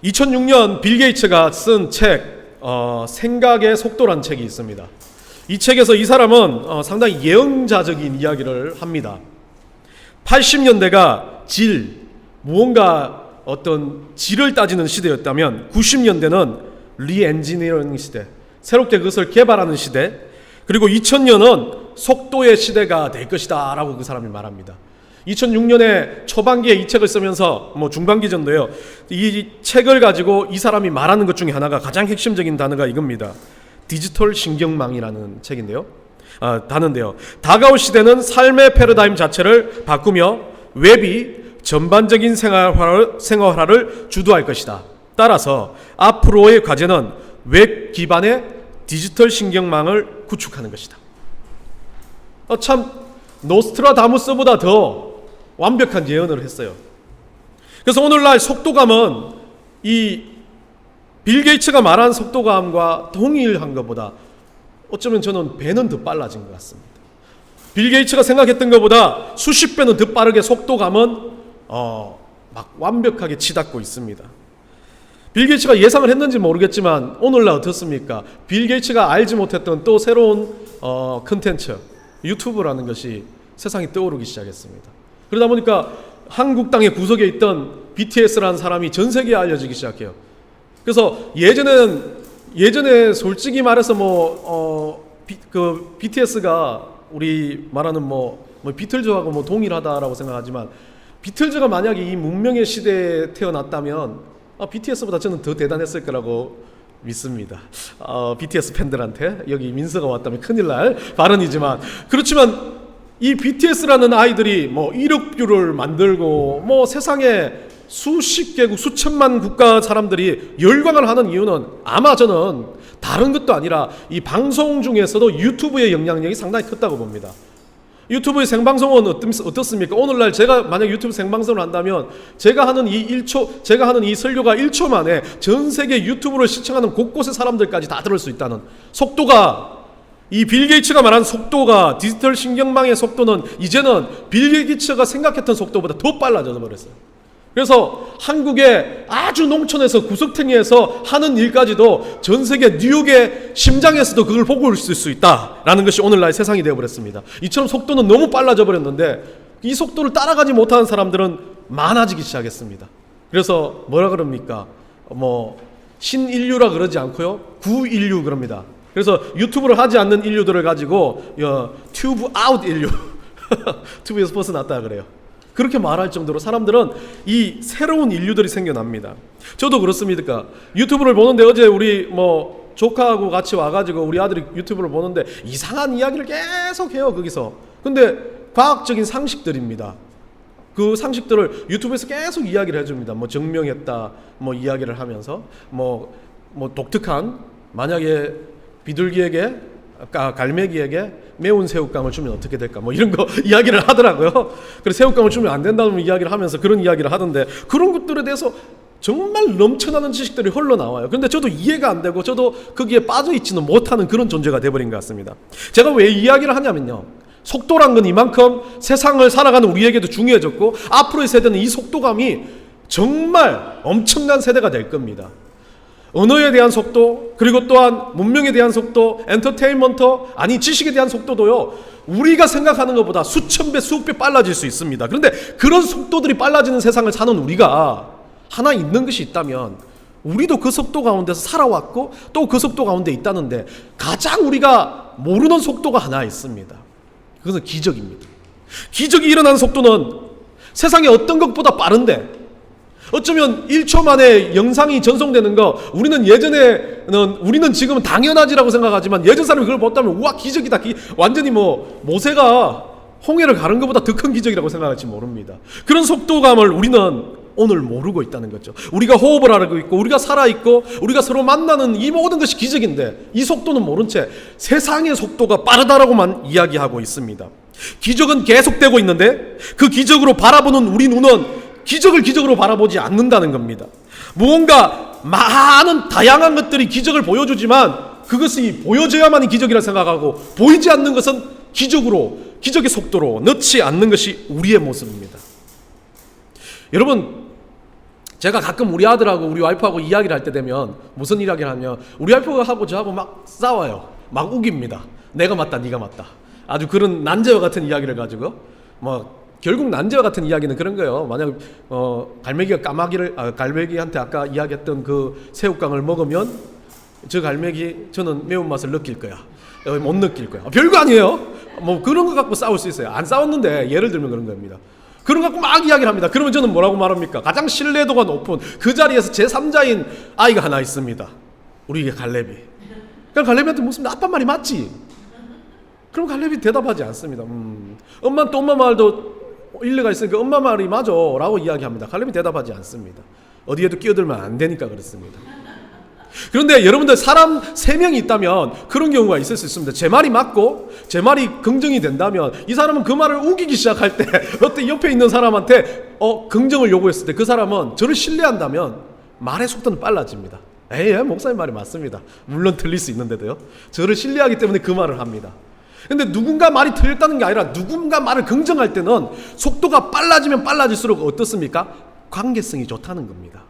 2006년 빌 게이츠가 쓴 책, 생각의 속도란 책이 있습니다. 이 책에서 이 사람은 상당히 예언자적인 이야기를 합니다. 80년대가 무언가 어떤 질을 따지는 시대였다면 90년대는 리엔지니어링 시대, 새롭게 그것을 개발하는 시대, 그리고 2000년은 속도의 시대가 될 것이다 라고 그 사람이 말합니다. 2006년에 초반기에 이 책을 쓰면서 중반기 정도예요. 이 책을 가지고 이 사람이 말하는 것 중에 하나가 가장 핵심적인 단어가 이겁니다. 디지털 신경망이라는 책인데요. 단어인데요. 다가올 시대는 삶의 패러다임 자체를 바꾸며 웹이 전반적인 생활화를 주도할 것이다. 따라서 앞으로의 과제는 웹 기반의 디지털 신경망을 구축하는 것이다. 참 노스트라다무스보다 더 완벽한 예언을 했어요. 그래서 오늘날 속도감은 이 빌 게이츠가 말한 속도감과 동일한 것보다 어쩌면 저는 배는 더 빨라진 것 같습니다. 빌 게이츠가 생각했던 것보다 수십 배는 더 빠르게 속도감은 막 완벽하게 치닫고 있습니다. 빌 게이츠가 예상을 했는지 모르겠지만 오늘날 어떻습니까? 빌 게이츠가 알지 못했던 또 새로운 컨텐츠, 유튜브라는 것이 세상에 떠오르기 시작했습니다. 그러다 보니까 한국 땅의 구석에 있던 BTS라는 사람이 전 세계에 알려지기 시작해요. 그래서 예전에 솔직히 말해서 BTS가 우리 말하는 비틀즈하고 동일하다라고 생각하지만, 비틀즈가 만약에 이 문명의 시대에 태어났다면 BTS보다 저는 더 대단했을 거라고 믿습니다. BTS 팬들한테 여기 민서가 왔다면 큰일 날 발언이지만, 그렇지만 이 BTS라는 아이들이 1억 뷰를 만들고 세상에 수십 개국 수천만 국가 사람들이 열광을 하는 이유는 아마 저는 다른 것도 아니라 이 방송 중에서도 유튜브의 영향력이 상당히 컸다고 봅니다. 유튜브의 생방송은 어떻습니까? 오늘날 제가 만약 유튜브 생방송을 한다면 제가 하는 이 설교가 1초 만에 전 세계 유튜브를 시청하는 곳곳의 사람들까지 다 들을 수 있다는 속도가, 이 빌 게이츠가 말한 속도가, 디지털 신경망의 속도는 이제는 빌 게이츠가 생각했던 속도보다 더 빨라져 버렸어요. 그래서 한국의 아주 농촌에서 구석탱이에서 하는 일까지도 전 세계 뉴욕의 심장에서도 그걸 보고 있을 수 있다라는 것이 오늘날 세상이 되어버렸습니다. 이처럼 속도는 너무 빨라져 버렸는데 이 속도를 따라가지 못하는 사람들은 많아지기 시작했습니다. 그래서 뭐라 그럽니까? 신인류라 그러지 않고요, 구인류 그럽니다. 그래서 유튜브를 하지 않는 인류들을 가지고 튜브 아웃 인류 튜브에서 벗어났다 그래요. 그렇게 말할 정도로 사람들은 이 새로운 인류들이 생겨납니다. 저도 그렇습니까? 유튜브를 보는데 어제 우리 조카하고 같이 와가지고 우리 아들이 유튜브를 보는데 이상한 이야기를 계속 해요, 거기서. 근데 과학적인 상식들입니다. 그 상식들을 유튜브에서 계속 이야기를 해줍니다. 증명했다, 이야기를 하면서 독특한, 만약에 비둘기에게 갈매기에게 매운 새우깡을 주면 어떻게 될까, 이런 거 이야기를 하더라고요. 그래서 새우깡을 주면 안 된다는 이야기를 하면서 그런 이야기를 하던데, 그런 것들에 대해서 정말 넘쳐나는 지식들이 흘러나와요. 그런데 저도 이해가 안 되고 저도 거기에 빠져있지는 못하는 그런 존재가 돼버린 것 같습니다. 제가 왜 이야기를 하냐면요, 속도란 건 이만큼 세상을 살아가는 우리에게도 중요해졌고, 앞으로의 세대는 이 속도감이 정말 엄청난 세대가 될 겁니다. 언어에 대한 속도, 그리고 또한 문명에 대한 속도, 엔터테인먼트, 지식에 대한 속도도요, 우리가 생각하는 것보다 수천 배, 수억 배 빨라질 수 있습니다. 그런데 그런 속도들이 빨라지는 세상을 사는 우리가 하나 있는 것이 있다면, 우리도 그 속도 가운데서 살아왔고 또 그 속도 가운데 있다는데, 가장 우리가 모르는 속도가 하나 있습니다. 그것은 기적입니다. 기적이 일어나는 속도는 세상에 어떤 것보다 빠른데, 어쩌면 1초 만에 영상이 전송되는 거, 우리는 지금은 당연하지라고 생각하지만 예전 사람이 그걸 봤다면 우와 기적이다, 완전히 모세가 홍해를 가른 것보다 더 큰 기적이라고 생각할지 모릅니다. 그런 속도감을 우리는 오늘 모르고 있다는 거죠. 우리가 호흡을 하고 있고 우리가 살아있고 우리가 서로 만나는 이 모든 것이 기적인데, 이 속도는 모른 채 세상의 속도가 빠르다라고만 이야기하고 있습니다. 기적은 계속되고 있는데 그 기적으로 바라보는 우리 눈은 기적을 기적으로 바라보지 않는다는 겁니다. 무언가 많은 다양한 것들이 기적을 보여주지만 그것이 보여져야만이 기적이라 생각하고, 보이지 않는 것은 기적의 속도로 넣지 않는 것이 우리의 모습입니다. 여러분, 제가 가끔 우리 아들하고 우리 와이프하고 이야기를 할 때 되면 무슨 이야기를 하면 우리 와이프가 하고 저하고 막 싸워요. 막 우깁니다. 내가 맞다 네가 맞다. 아주 그런 난제와 같은 이야기를 가지고 결국 난제와 같은 이야기는 그런 거예요. 만약 갈매기가 갈매기한테 아까 이야기했던 그 새우깡을 먹으면 저 갈매기 저는 매운맛을 느낄 거야. 못 느낄 거야. 별거 아니에요. 뭐 그런 거 갖고 싸울 수 있어요. 안 싸웠는데 예를 들면 그런 겁니다. 그런 거 갖고 막 이야기를 합니다. 그러면 저는 뭐라고 말합니까? 가장 신뢰도가 높은 그 자리에서 제3자인 아이가 하나 있습니다. 우리 갈래비. 그럼 갈래비한테 묻습니다. 아빠 말이 맞지? 그럼 갈래비 대답하지 않습니다. 엄마는 또 엄마 말도 일리가 있으니까 엄마 말이 맞아 라고 이야기합니다. 갈래비 대답하지 않습니다. 어디에도 끼어들면 안 되니까 그렇습니다. 그런데 여러분들 사람 3명이 있다면 그런 경우가 있을 수 있습니다. 제 말이 맞고 제 말이 긍정이 된다면 이 사람은 그 말을 우기기 시작할 때 어떤 옆에 있는 사람한테 긍정을 요구했을 때 그 사람은 저를 신뢰한다면 말의 속도는 빨라집니다. 목사님 말이 맞습니다. 물론 틀릴 수 있는데도요. 저를 신뢰하기 때문에 그 말을 합니다. 근데 누군가 말이 틀렸다는 게 아니라 누군가 말을 긍정할 때는 속도가 빨라지면 빨라질수록 어떻습니까? 관계성이 좋다는 겁니다.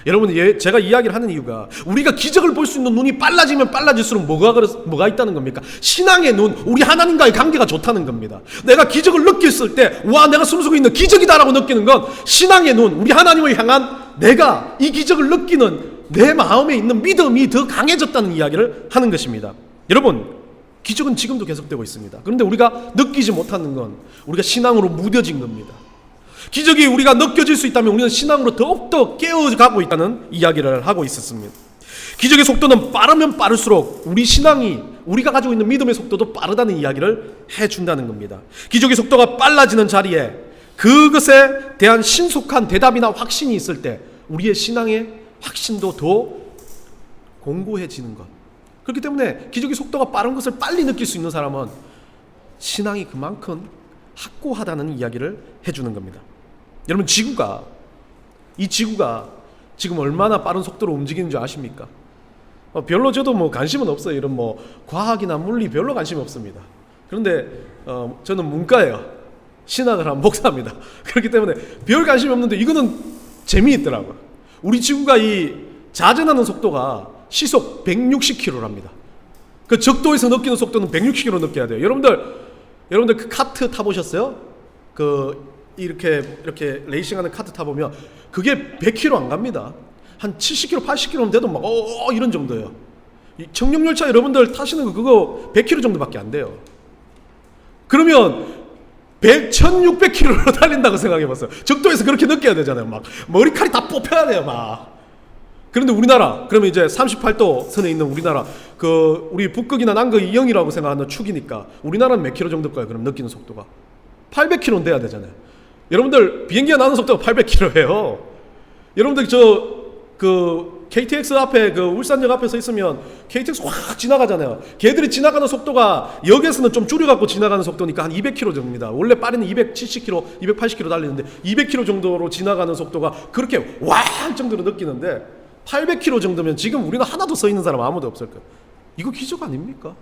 여러분, 제가 이야기를 하는 이유가 우리가 기적을 볼 수 있는 눈이 빨라지면 빨라질수록 뭐가 있다는 겁니까? 신앙의 눈, 우리 하나님과의 관계가 좋다는 겁니다. 내가 기적을 느꼈을 때 와, 내가 숨쉬고 있는 기적이다라고 느끼는 건 신앙의 눈, 우리 하나님을 향한 내가 이 기적을 느끼는 내 마음에 있는 믿음이 더 강해졌다는 이야기를 하는 것입니다. 여러분, 기적은 지금도 계속되고 있습니다. 그런데 우리가 느끼지 못하는 건 우리가 신앙으로 무뎌진 겁니다. 기적이 우리가 느껴질 수 있다면 우리는 신앙으로 더욱더 깨어가고 있다는 이야기를 하고 있었습니다. 기적의 속도는 빠르면 빠를수록 우리 신앙이 우리가 가지고 있는 믿음의 속도도 빠르다는 이야기를 해준다는 겁니다. 기적의 속도가 빨라지는 자리에 그것에 대한 신속한 대답이나 확신이 있을 때 우리의 신앙의 확신도 더 공고해지는 것. 그렇기 때문에 기적의 속도가 빠른 것을 빨리 느낄 수 있는 사람은 신앙이 그만큼 확고하다는 이야기를 해주는 겁니다. 여러분, 이 지구가 지금 얼마나 빠른 속도로 움직이는 줄 아십니까? 별로 저도 관심은 없어요. 이런 과학이나 물리 별로 관심이 없습니다. 그런데 저는 문과예요. 신학을 한 목사입니다. 그렇기 때문에 별 관심이 없는데 이거는 재미있더라고요. 우리 지구가 이 자전하는 속도가 시속 160km랍니다. 그 적도에서 느끼는 속도는 160km 느껴야 돼요. 여러분들 그 카트 타보셨어요? 이렇게 레이싱하는 카트 타보면 그게 100km 안 갑니다. 한 70km, 80km면 돼도 막 이런 정도예요. 이 청룡열차 여러분들 타시는 거 그거 100km 정도밖에 안 돼요. 그러면 1600km로 달린다고 생각해봤어요. 적도에서 그렇게 느껴야 되잖아요. 막 머리칼이 다 뽑혀야 돼요. 막. 그런데 우리나라, 그러면 이제 38도 선에 있는 우리나라, 우리 북극이나 남극이 0이라고 생각하는 축이니까 우리나라는 몇 킬로 정도일까요? 그럼 느끼는 속도가 800km는 돼야 되잖아요. 여러분들 비행기가 나는 속도가 800km예요. 여러분들 KTX 앞에 울산역 앞에 서 있으면 KTX 확 지나가잖아요. 걔들이 지나가는 속도가 역에서는 좀 줄여갖고 지나가는 속도니까 한 200km 정도입니다. 원래 파리는 270km, 280km 달리는데 200km 정도로 지나가는 속도가 그렇게 와 할 정도로 느끼는데 800km 정도면 지금 우리는 하나도 서 있는 사람 아무도 없을 거예요. 이거 기적 아닙니까?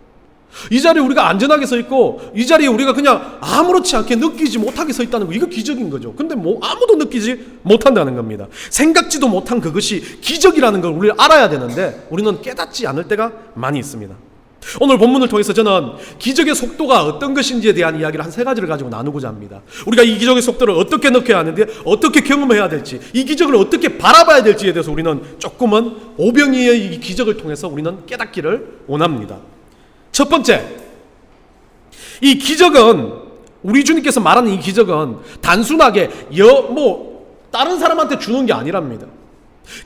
이 자리에 우리가 안전하게 서 있고 이 자리에 우리가 그냥 아무렇지 않게 느끼지 못하게 서 있다는 거, 이거 기적인 거죠. 근데 아무도 느끼지 못한다는 겁니다. 생각지도 못한 그것이 기적이라는 걸 우리가 알아야 되는데 우리는 깨닫지 않을 때가 많이 있습니다. 오늘 본문을 통해서 저는 기적의 속도가 어떤 것인지에 대한 이야기를 한 3가지를 가지고 나누고자 합니다. 우리가 이 기적의 속도를 어떻게 느껴야 하는데 어떻게 경험해야 될지, 이 기적을 어떻게 바라봐야 될지에 대해서 우리는 조금은 오병이의 이 기적을 통해서 우리는 깨닫기를 원합니다. 첫 번째, 이 기적은, 우리 주님께서 말하는 이 기적은 단순하게 다른 사람한테 주는 게 아니랍니다.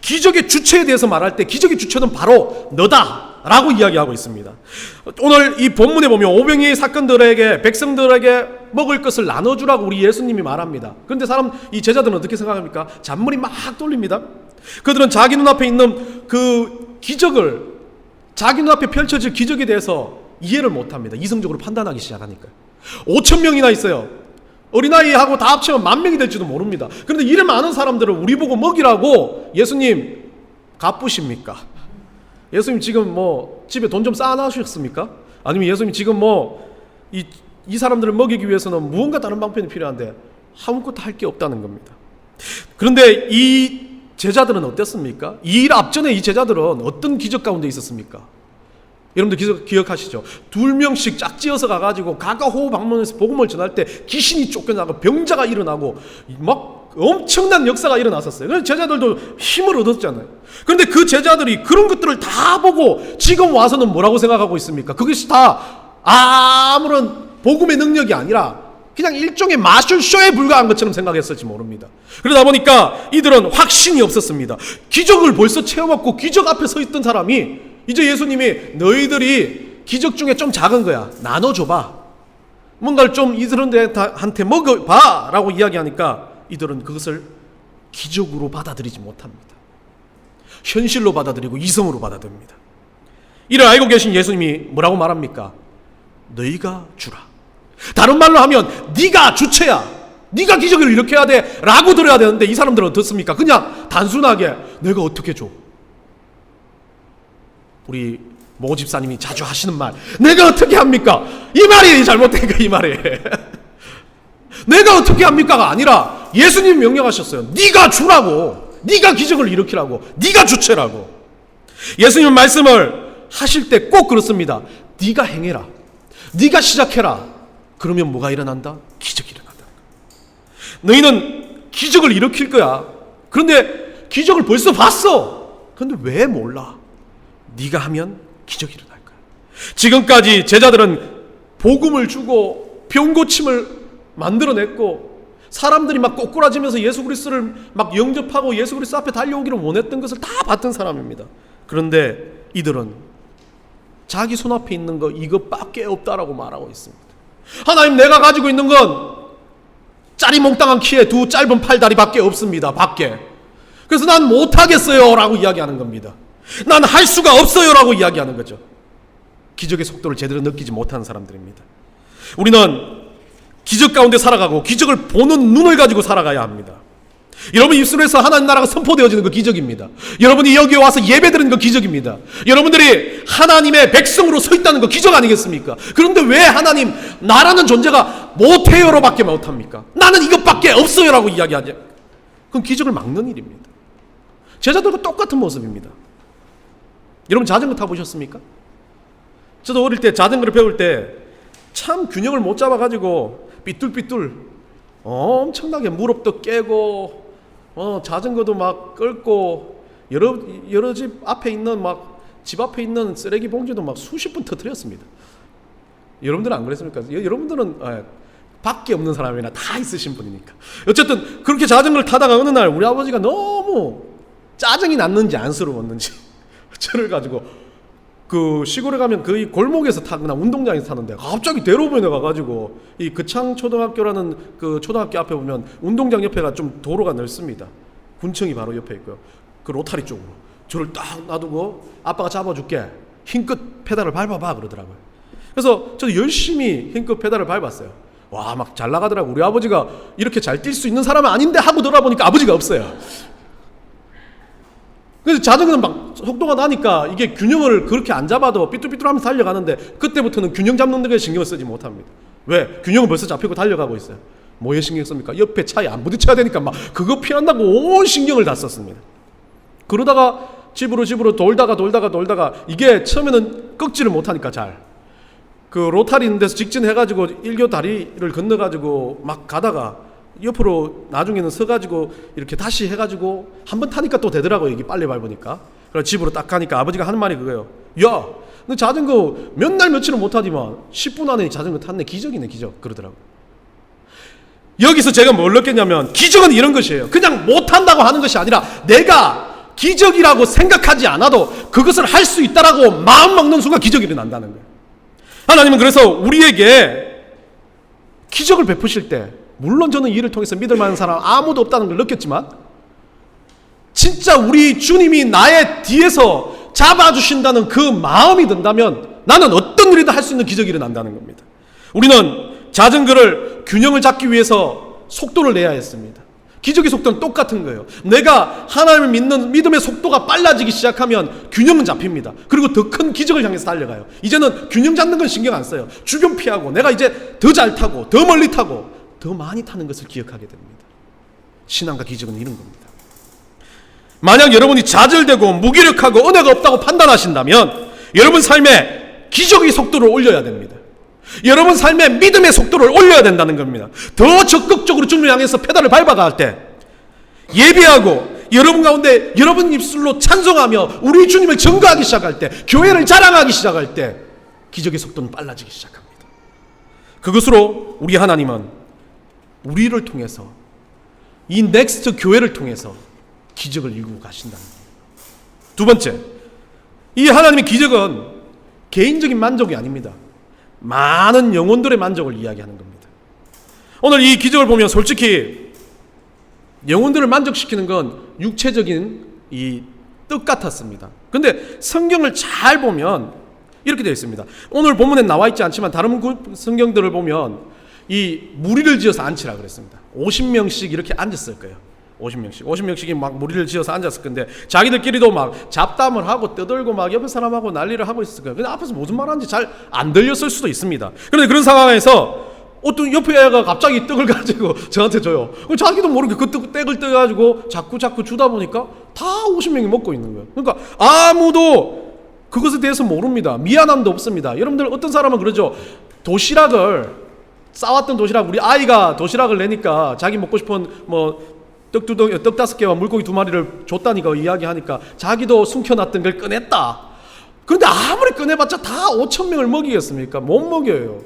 기적의 주체에 대해서 말할 때 기적의 주체는 바로 너다 라고 이야기하고 있습니다. 오늘 이 본문에 보면 오병이의 사건들에게, 백성들에게 먹을 것을 나눠주라고 우리 예수님이 말합니다. 그런데 이 제자들은 어떻게 생각합니까? 잔머리 막 돌립니다. 그들은 자기 눈앞에 있는 그 기적을, 자기 눈앞에 펼쳐질 기적에 대해서 이해를 못합니다. 이성적으로 판단하기 시작하니까요. 5,000명이나 있어요. 어린아이하고 다 합치면 10,000명이 될지도 모릅니다. 그런데 이래 많은 사람들을 우리 보고 먹이라고 예수님 갚으십니까? 예수님 지금 집에 돈 좀 쌓아놔주셨습니까? 아니면 예수님 지금 이 사람들을 먹이기 위해서는 무언가 다른 방편이 필요한데 아무것도 할 게 없다는 겁니다. 그런데 이 제자들은 어땠습니까? 이 일 앞전에 이 제자들은 어떤 기적 가운데 있었습니까? 여러분들 기억하시죠? 2명씩 짝지어서 가가지고 가가호호 방문해서 복음을 전할 때 귀신이 쫓겨나고 병자가 일어나고 막 엄청난 역사가 일어났었어요. 그래서 제자들도 힘을 얻었잖아요. 그런데 그 제자들이 그런 것들을 다 보고 지금 와서는 뭐라고 생각하고 있습니까? 그것이 다 아무런 복음의 능력이 아니라 그냥 일종의 마술쇼에 불과한 것처럼 생각했을지 모릅니다. 그러다 보니까 이들은 확신이 없었습니다. 기적을 벌써 체험했고 기적 앞에 서 있던 사람이 이제 예수님이 너희들이 기적 중에 좀 작은 거야, 나눠줘봐, 뭔가를 좀 이들한테 먹어봐 라고 이야기하니까 이들은 그것을 기적으로 받아들이지 못합니다. 현실로 받아들이고 이성으로 받아들입니다. 이를 알고 계신 예수님이 뭐라고 말합니까? 너희가 주라. 다른 말로 하면 네가 주체야, 네가 기적을 일으켜야 돼 라고 들어야 되는데 이 사람들은 어떻습니까? 그냥 단순하게 내가 어떻게 줘. 우리 모 집사님이 자주 하시는 말, 내가 어떻게 합니까? 이 말이 잘못된 거, 이 말이. 내가 어떻게 합니까가 아니라 예수님이 명령하셨어요. 네가 주라고, 네가 기적을 일으키라고, 네가 주체라고. 예수님 말씀을 하실 때 꼭 그렇습니다. 네가 행해라, 네가 시작해라. 그러면 뭐가 일어난다? 기적이 일어난다. 너희는 기적을 일으킬 거야. 그런데 기적을 벌써 봤어. 그런데 왜 몰라? 네가 하면 기적이 일어날 거야. 지금까지 제자들은 복음을 주고 병 고침을 만들어냈고 사람들이 막 꼬꾸라지면서 예수 그리스도를 막 영접하고 예수 그리스도 앞에 달려오기를 원했던 것을 다 봤던 사람입니다. 그런데 이들은 자기 손앞에 있는 거 이것밖에 없다라고 말하고 있습니다. 하나님, 내가 가지고 있는 건 짜리몽땅한 키에 2 짧은 팔다리밖에 없습니다. 밖에. 그래서 난 못하겠어요 라고 이야기하는 겁니다. 난 할 수가 없어요 라고 이야기하는 거죠. 기적의 속도를 제대로 느끼지 못하는 사람들입니다. 우리는 기적 가운데 살아가고 기적을 보는 눈을 가지고 살아가야 합니다. 여러분 입술에서 하나님 나라가 선포되어지는 거 기적입니다. 여러분이 여기 와서 예배드리는 거 기적입니다. 여러분들이 하나님의 백성으로 서 있다는 거 기적 아니겠습니까? 그런데 왜 하나님 나라는 존재가 못해요로밖에 못합니까? 나는 이것밖에 없어요 라고 이야기하냐? 그건 기적을 막는 일입니다. 제자들과 똑같은 모습입니다. 여러분 자전거 타보셨습니까? 저도 어릴 때 자전거를 배울 때 참 균형을 못 잡아가지고 삐뚤삐뚤 엄청나게 무릎도 깨고 자전거도 막 끌고 여러 집 앞에 있는 집 앞에 있는 쓰레기 봉지도 막 수십 번 터뜨렸습니다. 여러분들은 안 그랬습니까? 여러분들은 밖에 없는 사람이나 다 있으신 분이니까. 어쨌든 그렇게 자전거를 타다가 어느 날 우리 아버지가 너무 짜증이 났는지 안쓰러웠는지 저를 가지고 그 시골에 가면 거의 골목에서 타거나 운동장에서 타는데 갑자기 대로변에 가가지고 이 그창 초등학교라는 그 초등학교 앞에 보면 운동장 옆에가 좀 도로가 넓습니다. 군청이 바로 옆에 있고요. 그 로타리 쪽으로 저를 딱 놔두고 아빠가 잡아줄게, 힘껏 페달을 밟아봐 그러더라고요. 그래서 저도 열심히 힘껏 페달을 밟았어요. 와, 막 잘 나가더라고. 우리 아버지가 이렇게 잘 뛸 수 있는 사람은 아닌데 하고 돌아보니까 아버지가 없어요. 그래서 자전거는 막 속도가 나니까 이게 균형을 그렇게 안 잡아도 삐뚤삐뚤하면서 달려가는데 그때부터는 균형 잡는 데에 신경을 쓰지 못합니다. 왜? 균형은 벌써 잡히고 달려가고 있어요. 뭐에 신경 씁니까? 옆에 차에 안 부딪혀야 되니까 막 그거 피한다고 온 신경을 다 썼습니다. 그러다가 집으로 돌다가 이게 처음에는 꺾지를 못하니까 그 로타리 있는 데서 직진해가지고 일교 다리를 건너가지고 막 가다가 옆으로 나중에는 서가지고 이렇게 다시 해가지고 한번 타니까 또 되더라고요. 이게 빨리 밟으니까. 그래서 집으로 딱 가니까 아버지가 하는 말이 그거예요. 야, 너 자전거 몇 날 며칠은 못하지만 10분 안에 자전거 탔네. 기적이네, 기적. 그러더라고요. 여기서 제가 뭘 느꼈냐면 기적은 이런 것이에요. 그냥 못한다고 하는 것이 아니라 내가 기적이라고 생각하지 않아도 그것을 할 수 있다라고 마음 먹는 순간 기적이 일어난다는 거예요. 하나님은 그래서 우리에게 기적을 베푸실 때 물론 저는 이 일을 통해서 믿을 만한 사람 아무도 없다는 걸 느꼈지만 진짜 우리 주님이 나의 뒤에서 잡아주신다는 그 마음이 든다면 나는 어떤 일이든 할 수 있는 기적이 일어난다는 겁니다. 우리는 자전거를 균형을 잡기 위해서 속도를 내야 했습니다. 기적의 속도는 똑같은 거예요. 내가 하나님을 믿는 믿음의 속도가 빨라지기 시작하면 균형은 잡힙니다. 그리고 더 큰 기적을 향해서 달려가요. 이제는 균형 잡는 건 신경 안 써요. 주변 피하고 내가 이제 더 잘 타고 더 멀리 타고 더 많이 타는 것을 기억하게 됩니다. 신앙과 기적은 이런 겁니다. 만약 여러분이 좌절되고 무기력하고 은혜가 없다고 판단하신다면 여러분 삶에 기적의 속도를 올려야 됩니다. 여러분 삶의 믿음의 속도를 올려야 된다는 겁니다. 더 적극적으로 주님을 향해서 페달을 밟아갈 때, 예배하고 여러분 가운데 여러분 입술로 찬송하며 우리 주님을 증거하기 시작할 때, 교회를 자랑하기 시작할 때 기적의 속도는 빨라지기 시작합니다. 그것으로 우리 하나님은 우리를 통해서, 이 넥스트 교회를 통해서 기적을 이루고 가신다는 겁니다. 두 번째, 이 하나님의 기적은 개인적인 만족이 아닙니다. 많은 영혼들의 만족을 이야기하는 겁니다. 오늘 이 기적을 보면 솔직히 영혼들을 만족시키는 건 육체적인 이 떡 같았습니다. 근데 성경을 잘 보면 이렇게 되어 있습니다. 오늘 본문에 나와 있지 않지만 다른 성경들을 보면 이 무리를 지어서 앉히라 그랬습니다. 50명씩 이렇게 앉았을 거예요. 50명씩이 막 무리를 지어서 앉았을 건데 자기들끼리도 막 잡담을 하고 떠들고 막 옆에 사람하고 난리를 하고 있을 거예요. 근데 앞에서 무슨 말 하는지 잘 안 들렸을 수도 있습니다. 그런데 그런 상황에서 어떤 옆에 애가 갑자기 떡을 가지고 저한테 줘요. 자기도 모르게 그 떡을 떼가지고 자꾸 주다 보니까 다 50명이 먹고 있는 거예요. 그러니까 아무도 그것에 대해서 모릅니다. 미안함도 없습니다. 여러분들 어떤 사람은 그러죠. 도시락을 싸왔던 도시락, 우리 아이가 도시락을 내니까 자기 먹고 싶은 뭐 떡 5개와 물고기 2마리를 줬다니까 이야기하니까 자기도 숨겨놨던 걸 꺼냈다. 그런데 아무리 꺼내봤자 다 5,000명을 먹이겠습니까? 못 먹여요.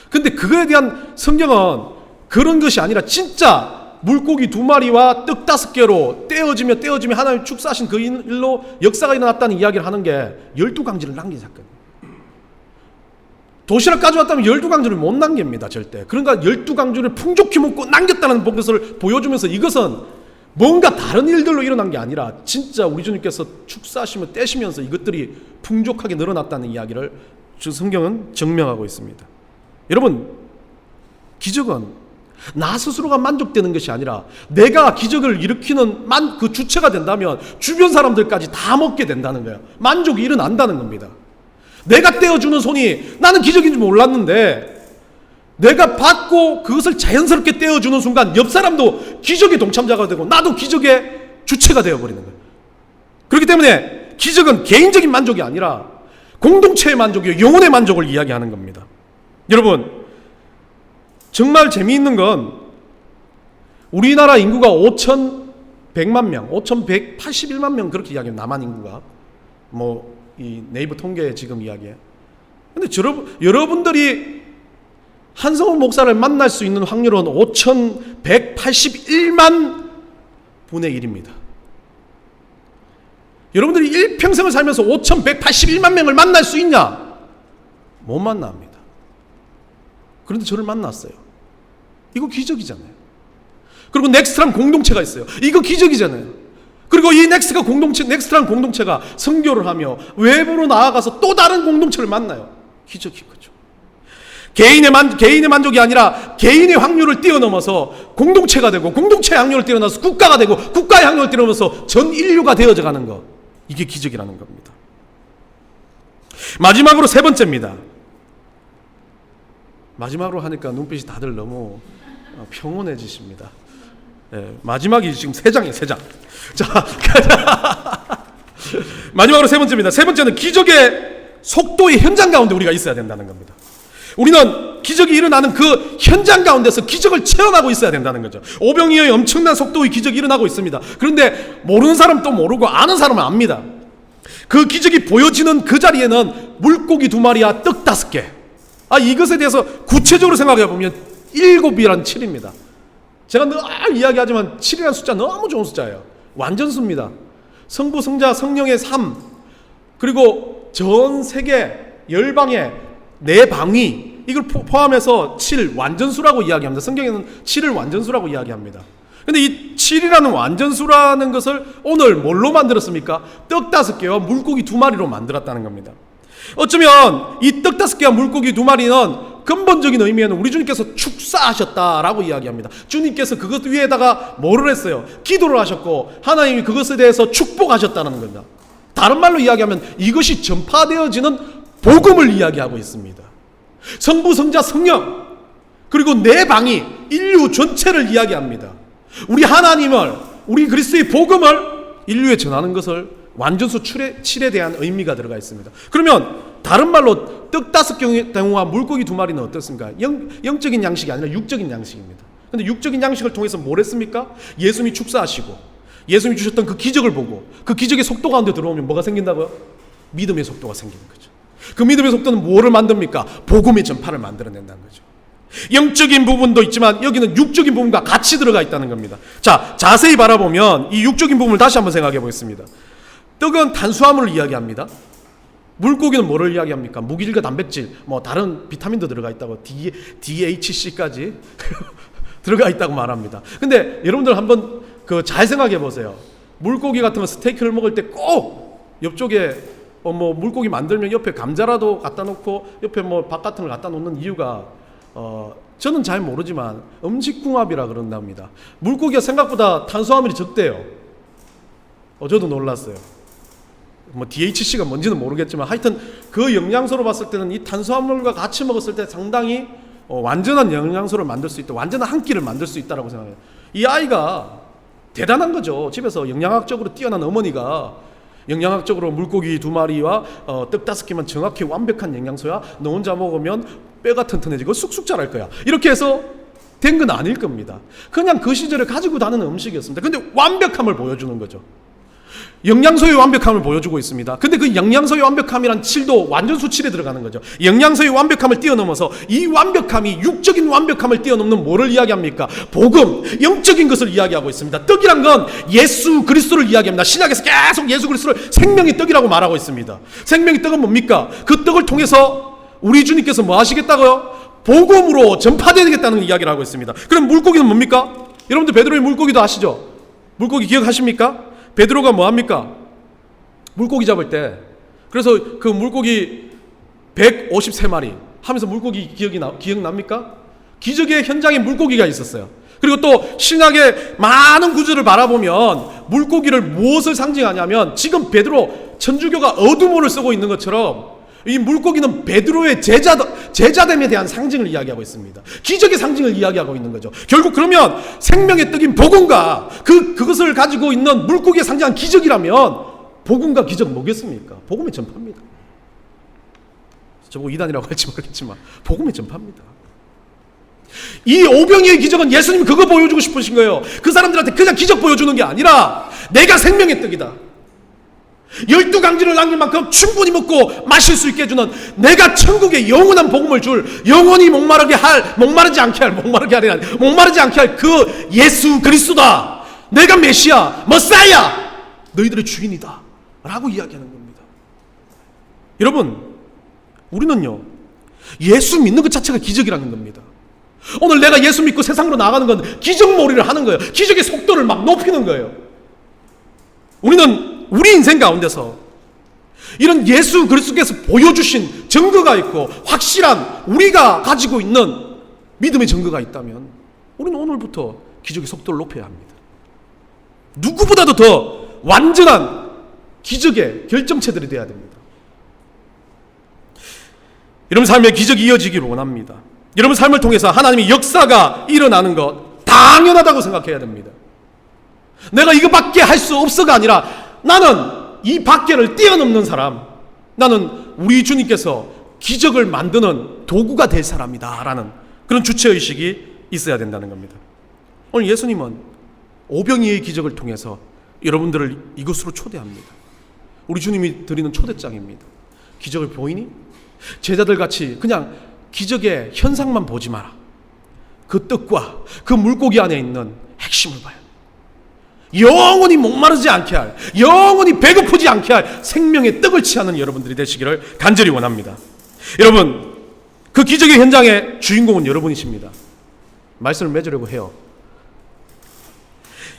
근데 그거에 대한 성경은 그런 것이 아니라 진짜 물고기 2마리와 떡 5개로 떼어지며 하나님 축사하신 그 일로 역사가 일어났다는 이야기를 하는 게 12강지를 남긴 사건이에요. 도시락 가져왔다면 12강주를 못 남깁니다. 절대. 그러니까 12강주를 풍족히 먹고 남겼다는 것을 보여주면서 이것은 뭔가 다른 일들로 일어난 게 아니라 진짜 우리 주님께서 축사하시며 떼시면서 이것들이 풍족하게 늘어났다는 이야기를 성경은 증명하고 있습니다. 여러분, 기적은 나 스스로가 만족되는 것이 아니라 내가 기적을 일으키는 그 주체가 된다면 주변 사람들까지 다 먹게 된다는 거예요. 만족이 일어난다는 겁니다. 내가 떼어주는 손이 나는 기적인 줄 몰랐는데 내가 받고 그것을 자연스럽게 떼어주는 순간 옆 사람도 기적의 동참자가 되고 나도 기적의 주체가 되어버리는 거예요. 그렇기 때문에 기적은 개인적인 만족이 아니라 공동체의 만족이요, 영혼의 만족을 이야기하는 겁니다. 여러분, 정말 재미있는 건 우리나라 인구가 5,100만 명, 5,181만 명 그렇게 이야기해요. 남한 인구가. 이 네이버 통계에 지금 이야기해. 근데 여러분들이 한성훈 목사를 만날 수 있는 확률은 5,181만 분의 1입니다. 여러분들이 일평생을 살면서 5,181만 명을 만날 수 있냐? 못 만납니다. 그런데 저를 만났어요. 이거 기적이잖아요. 그리고 넥스트란 공동체가 있어요. 이거 기적이잖아요. 그리고 이 넥스트란 공동체가 선교를 하며 외부로 나아가서 또 다른 공동체를 만나요. 기적인 거죠. 개인의 만족이 아니라 개인의 확률을 뛰어넘어서 공동체가 되고 공동체의 확률을 뛰어넘어서 국가가 되고 국가의 확률을 뛰어넘어서 전 인류가 되어져 가는 것. 이게 기적이라는 겁니다. 마지막으로 세 번째입니다. 마지막으로 하니까 눈빛이 다들 너무 평온해지십니다. 네, 마지막이 지금 3장이에요. 3장. 자, 마지막으로 세 번째입니다. 세 번째는 기적의 속도의 현장 가운데 우리가 있어야 된다는 겁니다. 우리는 기적이 일어나는 그 현장 가운데서 기적을 체험하고 있어야 된다는 거죠. 오병이어의 엄청난 속도의 기적이 일어나고 있습니다. 그런데 모르는 사람 또 모르고 아는 사람은 압니다. 그 기적이 보여지는 그 자리에는 물고기 2마리와 떡 5개. 이것에 대해서 구체적으로 생각해 보면 7이란 7입니다. 제가 늘 이야기하지만 7이라는 숫자 너무 좋은 숫자예요. 완전수입니다. 성부, 성자, 성령의 3, 그리고 전 세계 열방의 4방위, 이걸 포함해서 7, 완전수라고 이야기합니다. 성경에는 7을 완전수라고 이야기합니다. 근데 이 7이라는 완전수라는 것을 오늘 뭘로 만들었습니까? 떡 5개와 물고기 2마리로 만들었다는 겁니다. 어쩌면 이 떡 5개와 물고기 2마리는 근본적인 의미에는 우리 주님께서 축사하셨다라고 이야기합니다. 주님께서 그것 위에다가 뭐를 했어요? 기도를 하셨고 하나님이 그것에 대해서 축복하셨다는 겁니다. 다른 말로 이야기하면 이것이 전파되어지는 복음을 이야기하고 있습니다. 성부, 성자, 성령, 그리고 4방위 인류 전체를 이야기합니다. 우리 하나님을, 우리 그리스도의 복음을 인류에 전하는 것을 완전수 7에 대한 의미가 들어가 있습니다. 그러면 다른 말로 떡 5경우와 물고기 2마리는 어떻습니까? 영적인 양식이 아니라 육적인 양식입니다. 근데 육적인 양식을 통해서 뭘 했습니까? 예수님이 축사하시고 예수님이 주셨던 그 기적을 보고 그 기적의 속도 가운데 들어오면 뭐가 생긴다고요? 믿음의 속도가 생기는 거죠. 그 믿음의 속도는 뭐를 만듭니까? 복음의 전파를 만들어낸다는 거죠. 영적인 부분도 있지만 여기는 육적인 부분과 같이 들어가 있다는 겁니다. 자, 자세히 바라보면 이 육적인 부분을 다시 한번 생각해 보겠습니다. 떡은 탄수화물을 이야기합니다. 물고기는 뭐를 이야기합니까? 무기질과 단백질, 뭐 다른 비타민도 들어가 있다고 DHC까지 들어가 있다고 말합니다. 근데 여러분들 한번 잘 생각해 보세요. 물고기 같은 거 스테이크를 먹을 때 꼭 옆쪽에 뭐 물고기 만들면 옆에 감자라도 갖다 놓고 옆에 뭐 밥 같은 걸 갖다 놓는 이유가 저는 잘 모르지만 음식궁합이라 그런답니다. 물고기가 생각보다 탄수화물이 적대요. 저도 놀랐어요. 뭐 DHC가 뭔지는 모르겠지만 하여튼 그 영양소로 봤을 때는 이 탄수화물과 같이 먹었을 때 상당히 완전한 영양소를 만들 수 있다, 완전한 한 끼를 만들 수 있다라고 생각해요. 이 아이가 대단한 거죠. 집에서 영양학적으로 뛰어난 어머니가 영양학적으로 물고기 2마리와 떡 5개만 정확히 완벽한 영양소야. 너 혼자 먹으면 뼈가 튼튼해지고 쑥쑥 자랄 거야. 이렇게 해서 된 건 아닐 겁니다. 그냥 그 시절에 가지고 다니는 음식이었습니다. 근데 완벽함을 보여주는 거죠. 영양소의 완벽함을 보여주고 있습니다. 근데 그 영양소의 완벽함이란 7도 완전수 7에 들어가는 거죠. 영양소의 완벽함을 뛰어넘어서 이 완벽함이 육적인 완벽함을 뛰어넘는 뭐를 이야기합니까? 복음, 영적인 것을 이야기하고 있습니다. 떡이란 건 예수 그리스도를 이야기합니다. 신약에서 계속 예수 그리스도를 생명의 떡이라고 말하고 있습니다. 생명의 떡은 뭡니까? 그 떡을 통해서 우리 주님께서 뭐 하시겠다고요? 복음으로 전파되겠다는 이야기를 하고 있습니다. 그럼 물고기는 뭡니까? 여러분들 베드로의 물고기도 아시죠? 물고기 기억하십니까? 베드로가 뭐 합니까? 물고기 잡을 때 그래서 그 물고기 153마리 하면서 물고기 기억납니까? 기적의 현장에 물고기가 있었어요. 그리고 또 신약의 많은 구절을 바라보면 물고기를 무엇을 상징하냐면 지금 베드로 천주교가 어두모를 쓰고 있는 것처럼 이 물고기는 베드로의 제자됨에 대한 상징을 이야기하고 있습니다. 기적의 상징을 이야기하고 있는 거죠. 결국 그러면 생명의 떡인 복음과 그것을 가지고 있는 물고기의 상징한 기적이라면 복음과 기적 뭐겠습니까? 복음의 전파입니다. 저보고 이단이라고 할지 모르겠지만 복음의 전파입니다. 이 오병이의 기적은 예수님이 그거 보여주고 싶으신 거예요. 그 사람들한테 그냥 기적 보여주는 게 아니라 내가 생명의 떡이다. 12강진을 남길 만큼 충분히 먹고 마실 수 있게 해주는 내가 천국에 영원한 복음을 줄 영원히 목마르지 않게 할 그 예수 그리스도다. 내가 메시아, 머사야, 너희들의 주인이다 라고 이야기하는 겁니다. 여러분, 우리는요 예수 믿는 것 자체가 기적이라는 겁니다. 오늘 내가 예수 믿고 세상으로 나가는 건 기적몰이를 하는 거예요. 기적의 속도를 막 높이는 거예요. 우리는 우리 인생 가운데서 이런 예수 그리스도께서 보여주신 증거가 있고 확실한 우리가 가지고 있는 믿음의 증거가 있다면 우리는 오늘부터 기적의 속도를 높여야 합니다. 누구보다도 더 완전한 기적의 결정체들이 되어야 됩니다. 여러분 삶에 기적이 이어지기를 원합니다. 여러분 삶을 통해서 하나님의 역사가 일어나는 것 당연하다고 생각해야 됩니다. 내가 이거밖에 할 수 없어가 아니라 나는 이 밖에를 뛰어넘는 사람, 나는 우리 주님께서 기적을 만드는 도구가 될 사람이다 라는 그런 주체의식이 있어야 된다는 겁니다. 오늘 예수님은 오병이의 기적을 통해서 여러분들을 이곳으로 초대합니다. 우리 주님이 드리는 초대장입니다. 기적을 보이니? 제자들 같이 그냥 기적의 현상만 보지 마라. 그 떡과 그 물고기 안에 있는 핵심을 봐요. 영원히 목마르지 않게 할, 영원히 배고프지 않게 할 생명의 떡을 취하는 여러분들이 되시기를 간절히 원합니다. 여러분, 그 기적의 현장의 주인공은 여러분이십니다. 말씀을 맺으려고 해요.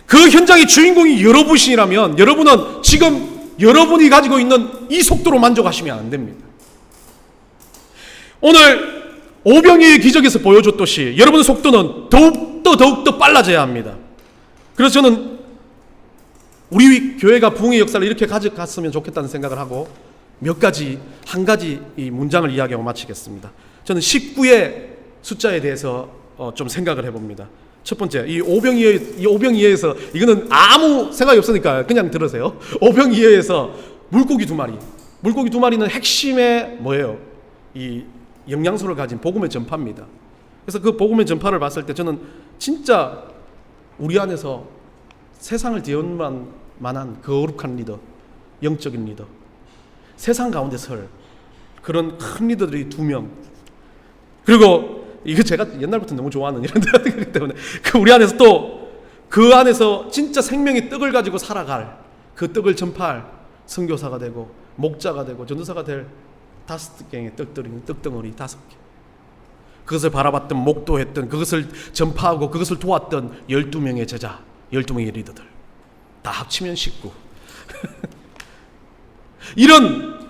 그 현장의 주인공이 여러분이라면 여러분은 지금 여러분이 가지고 있는 이 속도로 만족하시면 안 됩니다. 오늘 오병이의 기적에서 보여줬듯이 여러분의 속도는 더욱더 빨라져야 합니다. 그래서 저는 우리 교회가 부흥의 역사를 이렇게 가져갔으면 좋겠다는 생각을 하고 한 가지 이 문장을 이야기하고 마치겠습니다. 저는 19의 숫자에 대해서 좀 생각을 해봅니다. 첫 번째, 이 오병이어에서 이거는 아무 생각이 없으니까 그냥 들으세요. 오병이어에서 물고기 두 마리는 핵심의 뭐예요? 이 영양소를 가진 복음의 전파입니다. 그래서 그 복음의 전파를 봤을 때 저는 진짜 우리 안에서 세상을 뒤흔만 만한 거룩한 리더, 영적인 리더, 세상 가운데 설 그런 큰 리더들이 2명. 그리고 이거 제가 옛날부터 너무 좋아하는 이런 데이기 때문에 우리 안에서 또 그 안에서 진짜 생명의 떡을 가지고 살아갈, 그 떡을 전파할 선교사가 되고 목자가 되고 전도사가 될 5개의 떡덩어리 5개. 그것을 바라봤던, 목도했던, 그것을 전파하고 그것을 도왔던 12명의 제자, 12명의 리더들 다 합치면 19. 이런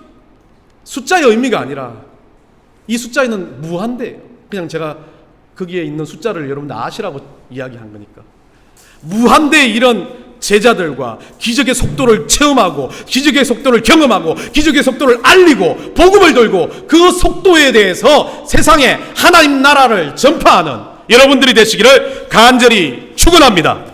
숫자의 의미가 아니라 이 숫자에는 무한대예요. 그냥 제가 거기에 있는 숫자를 여러분들 아시라고 이야기한 거니까. 무한대의 이런 제자들과 기적의 속도를 체험하고 기적의 속도를 경험하고 기적의 속도를 알리고 복음을 돌고 그 속도에 대해서 세상에 하나님 나라를 전파하는 여러분들이 되시기를 간절히 축원합니다.